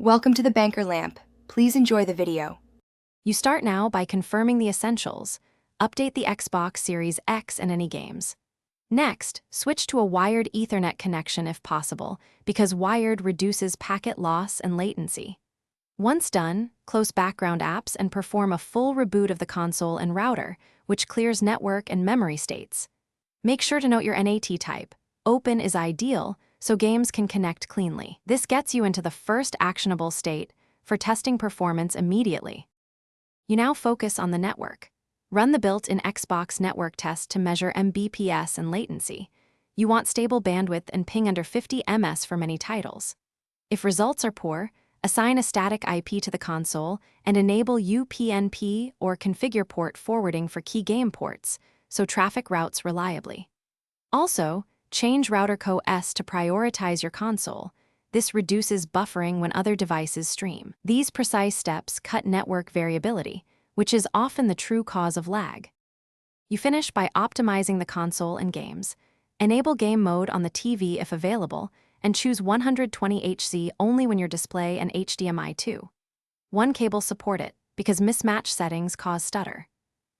Welcome to the Banker Lamp. Please enjoy the video. You start now by confirming the essentials. Update the Xbox Series X and any games. Next, switch to a wired Ethernet connection if possible, because wired reduces packet loss and latency. Once done, close background apps and perform a full reboot of the console and router, which clears network and memory states. Make sure to note your NAT type. Open is ideal, so games can connect cleanly. This gets you into the first actionable state for testing performance immediately. You now focus on the network. Run the built-in Xbox network test to measure Mbps and latency. You want stable bandwidth and ping under 50 ms for many titles. If results are poor, assign a static IP to the console and enable UPnP or configure port forwarding for key game ports, so traffic routes reliably. Also, change router co-S to prioritize your console. This reduces buffering when other devices stream. These precise steps cut network variability, which is often the true cause of lag. You finish by optimizing the console and games. Enable game mode on the TV if available, and choose 120Hz only when your display and HDMI 2. One cable support it, because mismatched settings cause stutter.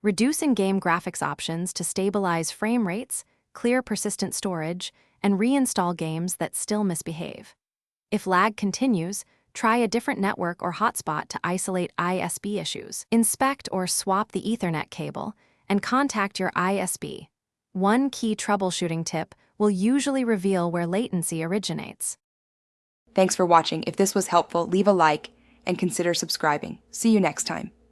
Reduce in-game graphics options to stabilize frame rates, clear persistent storage, and reinstall games that still misbehave. If lag continues, try a different network or hotspot to isolate ISP issues. Inspect or swap the Ethernet cable, and contact your ISP. One key troubleshooting tip will usually reveal where latency originates. Thanks for watching. If this was helpful, leave a like and consider subscribing. See you next time.